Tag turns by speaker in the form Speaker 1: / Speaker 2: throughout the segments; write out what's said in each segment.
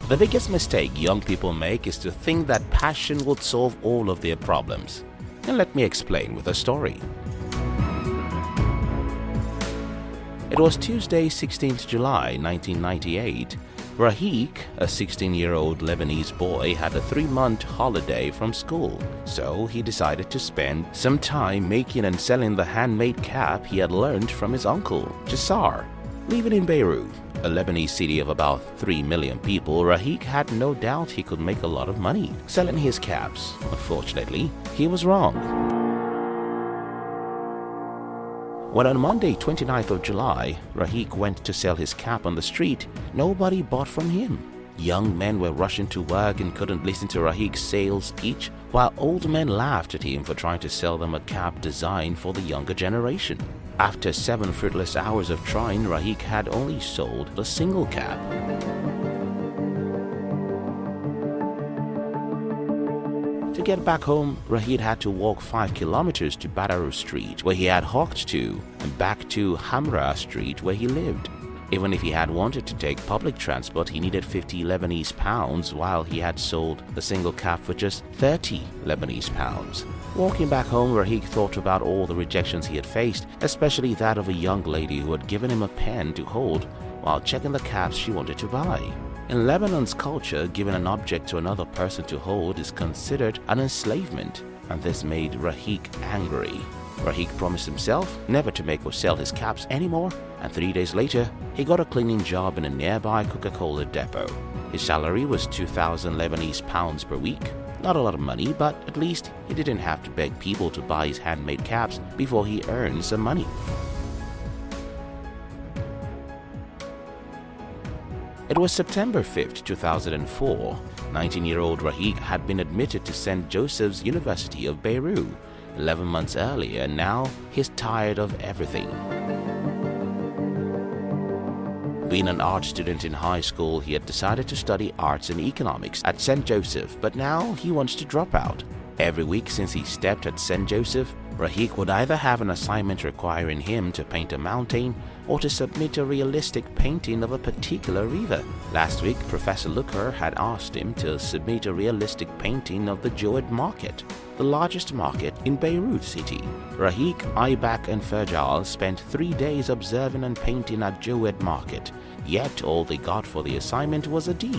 Speaker 1: The biggest mistake young people make is to think that passion would solve all of their problems. And let me explain with a story. It was Tuesday, 16th July 1998. Rahik, a 16-year-old Lebanese boy, had a 3-month holiday from school, so he decided to spend some time making and selling the handmade cap he had learned from his uncle, Jassar. Living in Beirut, a Lebanese city of about 3 million people, Rahik had no doubt he could make a lot of money selling his caps. Unfortunately, he was wrong. When on Monday, 29th of July, Rahik went to sell his cap on the street, nobody bought from him. Young men were rushing to work and couldn't listen to Rahik's sales speech, while old men laughed at him for trying to sell them a cap designed for the younger generation. After 7 fruitless hours of trying, Rahik had only sold a single cap. To get back home, Rahik had to walk 5 kilometers to Badaru Street, where he had hawked to, and back to Hamra Street, where he lived. Even if he had wanted to take public transport, he needed 50 Lebanese pounds, while he had sold a single cap for just 30 Lebanese pounds. Walking back home, Rahik thought about all the rejections he had faced, especially that of a young lady who had given him a pen to hold while checking the caps she wanted to buy. In Lebanon's culture, giving an object to another person to hold is considered an enslavement, and this made Rahik angry. Rahik promised himself never to make or sell his caps anymore, and 3 days later, he got a cleaning job in a nearby Coca-Cola depot. His salary was 2,000 Lebanese pounds per week. Not a lot of money, but at least he didn't have to beg people to buy his handmade caps before he earned some money. It was September 5th, 2004. 19-year-old Rahik had been admitted to St. Joseph's University of Beirut 11 months earlier, and now he's tired of everything. Being an art student in high school, he had decided to study arts and economics at St. Joseph, but now he wants to drop out. Every week since he stepped at St. Joseph, Rahik would either have an assignment requiring him to paint a mountain or to submit a realistic painting of a particular river. Last week, Professor Luker had asked him to submit a realistic painting of the Jowed Market, the largest market in Beirut city. Rahik, Aibak and Ferjal spent 3 days observing and painting at Jowed Market, yet all they got for the assignment was a D.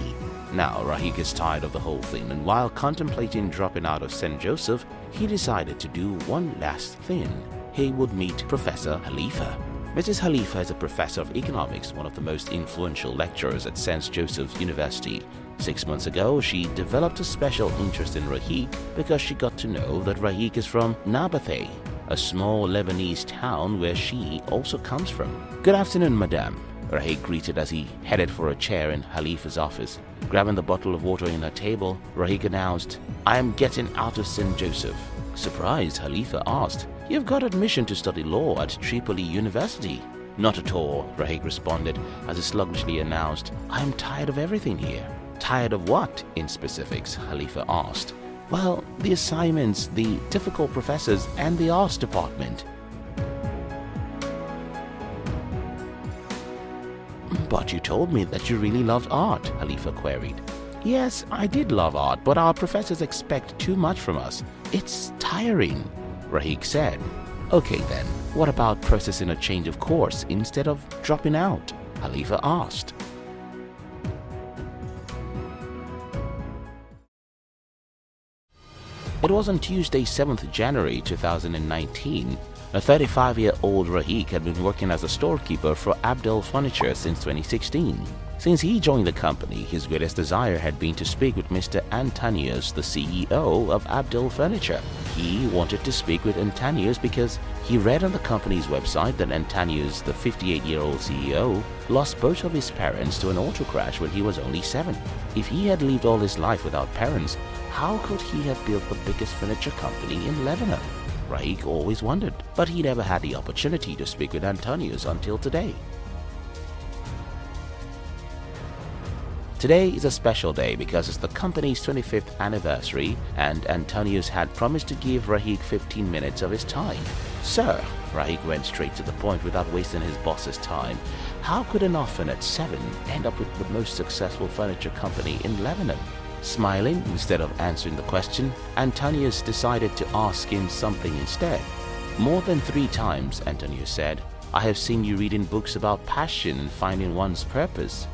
Speaker 1: Now Rahik is tired of the whole thing, and while contemplating dropping out of St. Joseph, he decided to do one last thing. He would meet Professor Khalifa. Mrs. Khalifa is a professor of economics, one of the most influential lecturers at St. Joseph's University. 6 months ago, she developed a special interest in Rahik because she got to know that Rahik is from Nabateh, a small Lebanese town where she also comes from. "Good afternoon, madame," Rahik greeted as he headed for a chair in Khalifa's office. Grabbing the bottle of water in her table, Rahik announced, "I am getting out of St. Joseph." Surprised, Khalifa asked, "You've got admission to study law at Tripoli University." "Not at all," Rahik responded as he sluggishly announced, "I am tired of everything here." "Tired of what, in specifics?" Khalifa asked. "Well, the assignments, the difficult professors, and the arts department." "But you told me that you really loved art," Khalifa queried. "Yes, I did love art, but our professors expect too much from us. It's tiring," Rahik said. "Okay then, what about processing a change of course instead of dropping out?" Khalifa asked. It was on Tuesday, 7th January 2019. A 35-year-old Rahik had been working as a storekeeper for Abdel Furniture since 2016. Since he joined the company, his greatest desire had been to speak with Mr. Antonius, the CEO of Abdel Furniture. He wanted to speak with Antonius because he read on the company's website that Antonius, the 58-year-old CEO, lost both of his parents to an auto crash when he was only 7. If he had lived all his life without parents, how could he have built the biggest furniture company in Lebanon? Rahik always wondered, but he never had the opportunity to speak with Antonius until today. Today is a special day because it's the company's 25th anniversary, and Antonius had promised to give Rahik 15 minutes of his time. "Sir," Rahik went straight to the point without wasting his boss's time, How could an orphan at 7 end up with the most successful furniture company in Lebanon? Smiling instead of answering the question, Antonius decided to ask him something instead. More than 3 times, Antonius said, "I have seen you reading books about passion and finding one's purpose.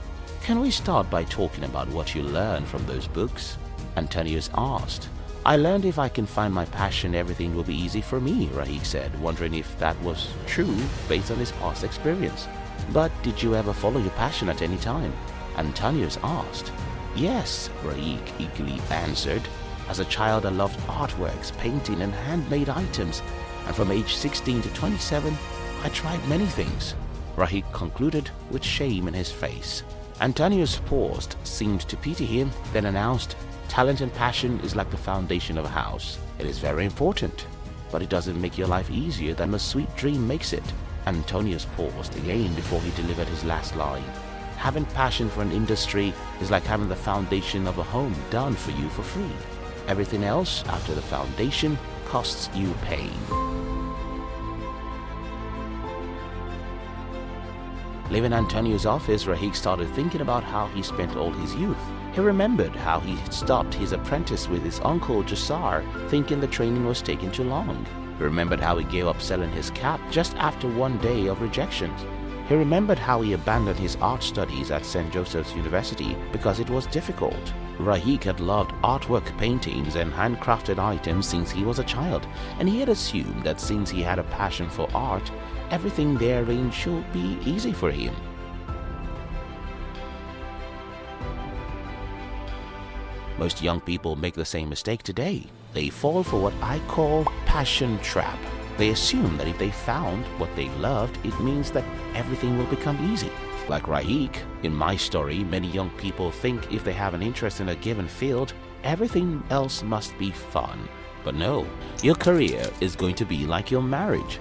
Speaker 1: Can we start by talking about what you learned from those books?" Antonius asked. "I learned if I can find my passion, everything will be easy for me," Rahik said, wondering if that was true based on his past experience. "But did you ever follow your passion at any time?" Antonius asked. "Yes," Rahik eagerly answered. "As a child I loved artworks, painting and handmade items, and from age 16 to 27 I tried many things," Rahik concluded with shame in his face. Antonius paused, seemed to pity him, then announced, "Talent and passion is like the foundation of a house. It is very important, but it doesn't make your life easier than a sweet dream makes it." Antonius paused again before he delivered his last line. "Having passion for an industry is like having the foundation of a home done for you for free. Everything else after the foundation costs you pain." Leaving Antonius' office, Rahik started thinking about how he spent all his youth. He remembered how he stopped his apprentice with his uncle Jasar, thinking the training was taking too long. He remembered how he gave up selling his cap just after 1 day of rejections. He remembered how he abandoned his art studies at St. Joseph's University because it was difficult. Rahik had loved artwork, paintings, and handcrafted items since he was a child, and he had assumed that since he had a passion for art, everything therein should be easy for him. Most young people make the same mistake today. They fall for what I call passion trap. They assume that if they found what they loved, it means that everything will become easy. Like Rahik, in my story, many young people think if they have an interest in a given field, everything else must be fun. But no, your career is going to be like your marriage.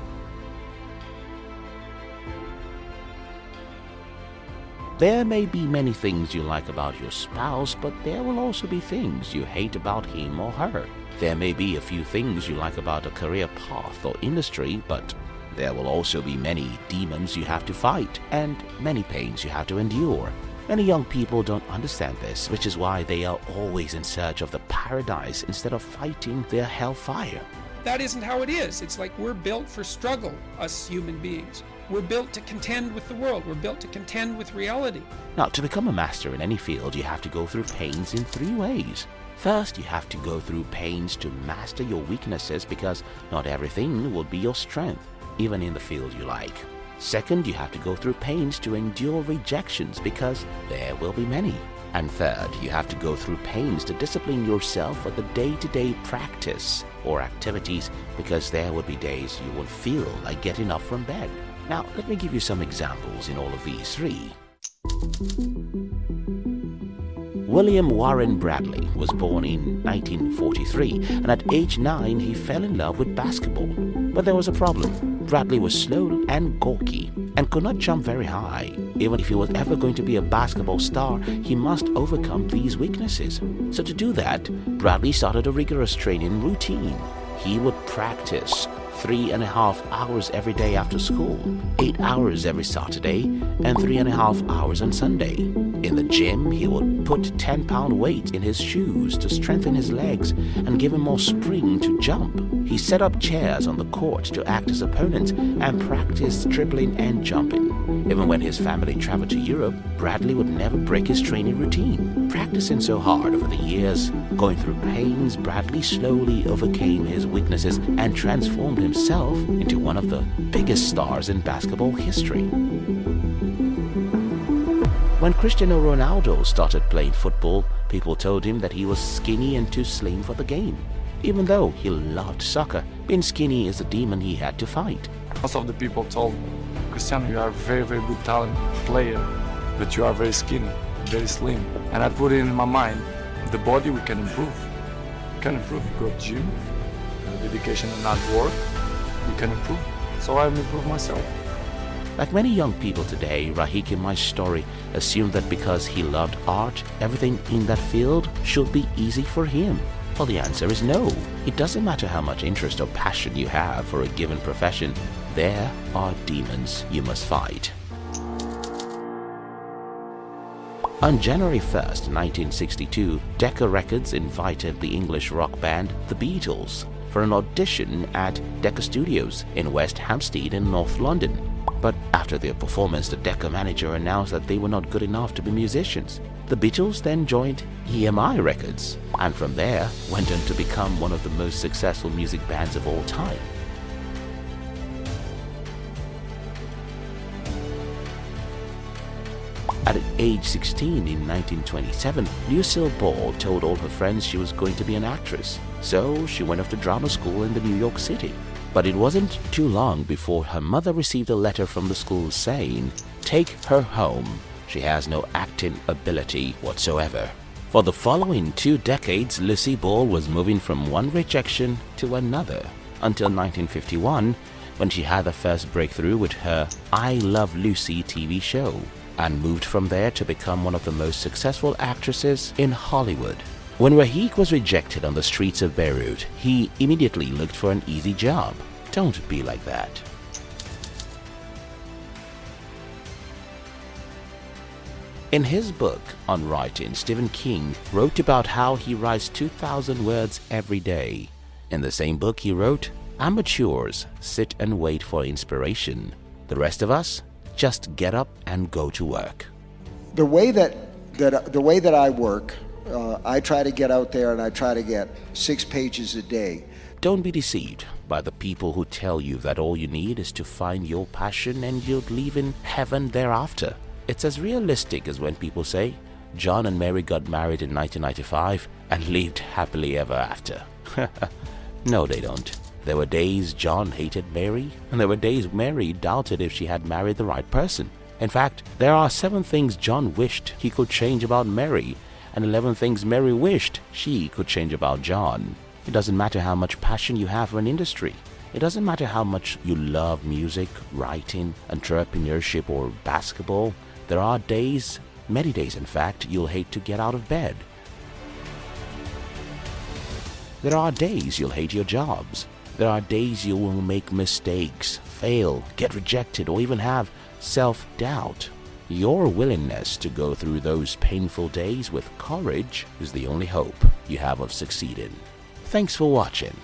Speaker 1: There may be many things you like about your spouse, but there will also be things you hate about him or her. There may be a few things you like about a career path or industry, but there will also be many demons you have to fight and many pains you have to endure. Many young people don't understand this, which is why they are always in search of the paradise instead of fighting their hellfire.
Speaker 2: That isn't how it is. It's like we're built for struggle, us human beings. We're built to contend with the world. We're built to contend with reality.
Speaker 1: Now, to become a master in any field, you have to go through pains in 3 ways. First, you have to go through pains to master your weaknesses because not everything will be your strength, even in the field you like. Second, you have to go through pains to endure rejections because there will be many. And third, you have to go through pains to discipline yourself for the day-to-day practice or activities because there will be days you won't feel like getting up from bed. Now, let me give you some examples in all of these 3. William Warren Bradley was born in 1943, and at age 9 he fell in love with basketball. But there was a problem. Bradley was slow and gawky and could not jump very high. Even if he was ever going to be a basketball star, he must overcome these weaknesses. So to do that, Bradley started a rigorous training routine. He would practice 3.5 hours every day after school, 8 hours every Saturday, and 3.5 hours on Sunday. In the gym, he would put 10-pound weight in his shoes to strengthen his legs and give him more spring to jump. He set up chairs on the court to act as opponents and practiced dribbling and jumping. Even when his family traveled to Europe, Bradley would never break his training routine. Practicing so hard over the years, going through pains, Bradley slowly overcame his weaknesses and transformed himself into one of the biggest stars in basketball history. When Cristiano Ronaldo started playing football, people told him that he was skinny and too slim for the game. Even though he loved soccer, being skinny is a demon he had to fight.
Speaker 3: Most of the people told Cristiano, you are a very, very good talent player, but you are very skinny, very slim. And I put it in my mind, the body we can improve. We can improve. You go to gym, dedication and hard work, we can improve. So I improve myself.
Speaker 1: Like many young people today, Rahik in my story assumed that because he loved art, everything in that field should be easy for him. Well, the answer is no. It doesn't matter how much interest or passion you have for a given profession, there are demons you must fight. On January 1st, 1962, Decca Records invited the English rock band The Beatles for an audition at Decca Studios in West Hampstead in North London. But after their performance, the Decca manager announced that they were not good enough to be musicians. The Beatles then joined EMI Records, and from there went on to become one of the most successful music bands of all time. At age 16 in 1927, Lucille Ball told all her friends she was going to be an actress, so she went off to drama school in the New York City. But it wasn't too long before her mother received a letter from the school saying, "Take her home. She has no acting ability whatsoever." For the following 2 decades, Lucy Ball was moving from one rejection to another, until 1951, when she had the first breakthrough with her I Love Lucy TV show, and moved from there to become one of the most successful actresses in Hollywood. When Rahik was rejected on the streets of Beirut, he immediately looked for an easy job. Don't be like that. In his book on writing, Stephen King wrote about how he writes 2,000 words every day. In the same book he wrote, "Amateurs sit and wait for inspiration. The rest of us just get up and go to work."
Speaker 4: The way that I work, I try to get out there and I try to get 6 pages a day.
Speaker 1: Don't be deceived by the people who tell you that all you need is to find your passion and you'll live in heaven thereafter. It's as realistic as when people say John and Mary got married in 1995 and lived happily ever after. No, they don't. There were days John hated Mary, and there were days Mary doubted if she had married the right person. In fact, there are 7 things John wished he could change about Mary, and 11 things Mary wished she could change about John. It doesn't matter how much passion you have for an industry. It doesn't matter how much you love music, writing, entrepreneurship, or basketball. There are days, many days in fact, you'll hate to get out of bed. There are days you'll hate your jobs. There are days you will make mistakes, fail, get rejected, or even have self-doubt. Your willingness to go through those painful days with courage is the only hope you have of succeeding. Thanks for watching.